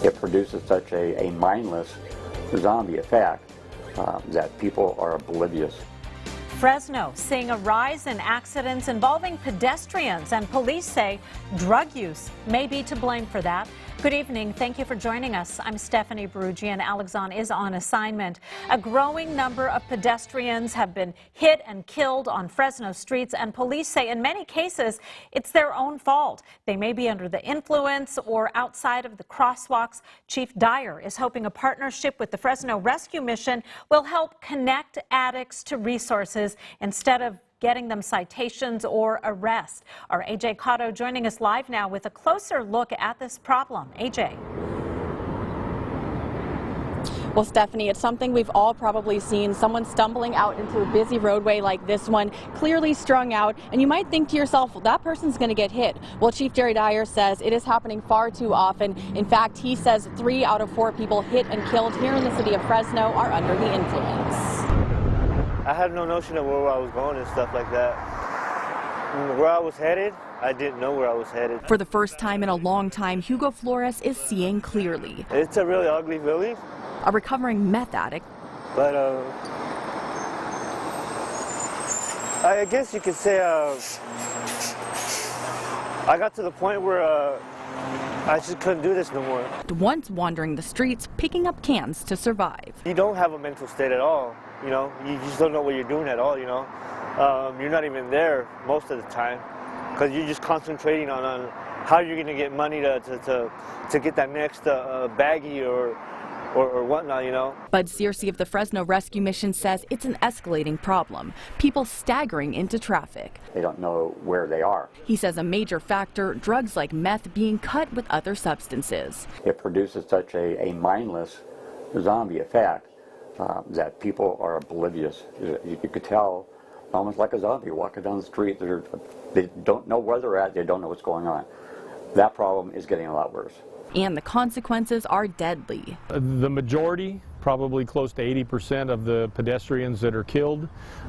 It produces such a mindless zombie effect that people are oblivious. Fresno seeing a rise in accidents involving pedestrians, and police say drug use may be to blame for that. Good evening. Thank you for joining us. I'm Stephanie Beruggi, and Alexon is on assignment. A growing number of pedestrians have been hit and killed on Fresno streets, and police say in many cases it's their own fault. They may be under the influence or outside of the crosswalks. Chief Dyer is hoping a partnership with the Fresno Rescue Mission will help connect addicts to resources instead of getting them citations or arrest. Our AJ Cotto joining us live now with a closer look at this problem. AJ. Well, Stephanie, it's something we've all probably seen, someone stumbling out into a busy roadway like this one, clearly strung out, and you might think to yourself, well, that person's going to get hit. Well, Chief Jerry Dyer says it is happening far too often. In fact, he says 3 out of 4 people hit and killed here in the city of Fresno are under the influence. I had no notion of where I was going and stuff like that. Where I was headed, I didn't know where I was headed. For the first time in a long time, Hugo Flores is seeing clearly. It's a really ugly feeling. A recovering meth addict. But I guess you could say I got to the point where I just couldn't do this no more. Once wandering the streets, picking up cans to survive. You don't have a mental state at all, you know. You just don't know what you're doing at all, you know. You're not even there most of the time because you're just concentrating on how you're going to get money to get that next baggie or whatnot, you know. Bud Searcy of the Fresno Rescue Mission says it's an escalating problem. People staggering into traffic. They don't know where they are. He says a major factor, drugs like meth being cut with other substances. It produces such a mindless zombie effect that people are oblivious. You could tell almost like a zombie walking down the street. They don't know where they're at. They don't know what's going on. That problem is getting a lot worse. And the consequences are deadly. The majority, probably close to 80% of the pedestrians that are killed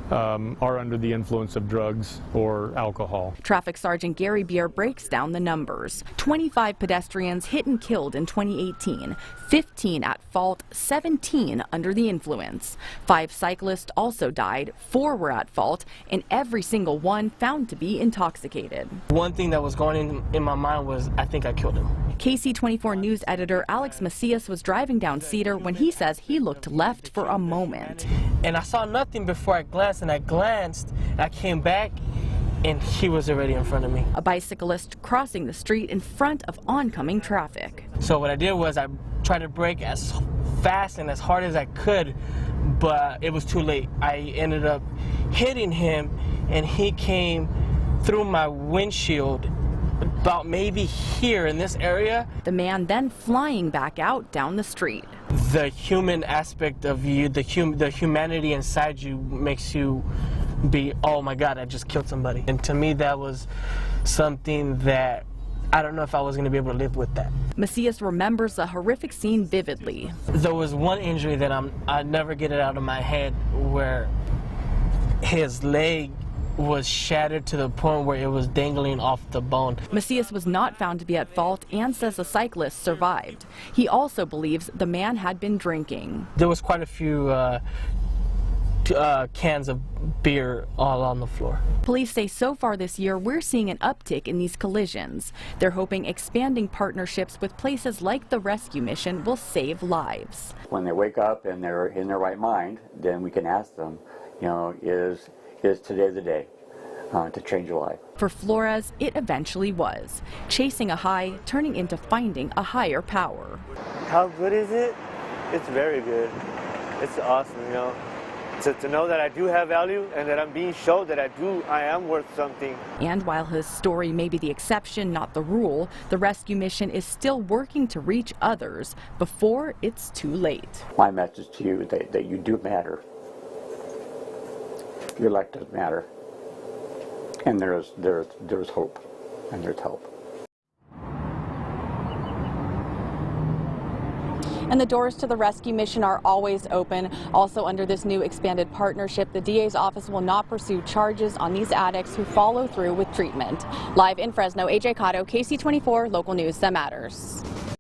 are under the influence of drugs or alcohol. Traffic Sergeant Gary Beer breaks down the numbers. 25 pedestrians hit and killed in 2018, 15 at fault, 17 under the influence. 5 cyclists also died, 4 were at fault, and every single one found to be intoxicated. One thing that was going in my mind was, I think I killed him. KC24 News editor Alex Macias was driving down Cedar when he says he looked left for a moment. And I saw nothing before I glanced, and I came back, and he was already in front of me. A bicyclist crossing the street in front of oncoming traffic. So what I did was I tried to brake as fast and as hard as I could, but it was too late. I ended up hitting him, and he came through my windshield about maybe here in this area. The man then flying back out down the street. The human aspect of you, the humanity inside you makes you be, oh my God, I just killed somebody. And to me, that was something that I don't know if I was going to be able to live with that. Macias remembers the horrific scene vividly. There was one injury that I never get it out of my head, where his leg was shattered to the point where it was dangling off the bone. Macias was not found to be at fault and says the cyclist survived. He also believes the man had been drinking. There was quite a few cans of beer all on the floor. Police say so far this year we're seeing an uptick in these collisions. They're hoping expanding partnerships with places like the Rescue Mission will save lives. When they wake up and they're in their right mind, then we can ask them, you know, is today the day to change your life? For Flores, it eventually was. Chasing a high, turning into finding a higher power. How good is it? It's very good. It's awesome, you know. To know that I do have value and that I'm being shown that I am worth something. And while his story may be the exception, not the rule, the Rescue Mission is still working to reach others before it's too late. My message to you is that you do matter. Your life does matter, and there's hope, and there's help. And the doors to the Rescue Mission are always open. Also, under this new expanded partnership, the DA's office will not pursue charges on these addicts who follow through with treatment. Live in Fresno, AJ Cotto, KC24, local news that matters.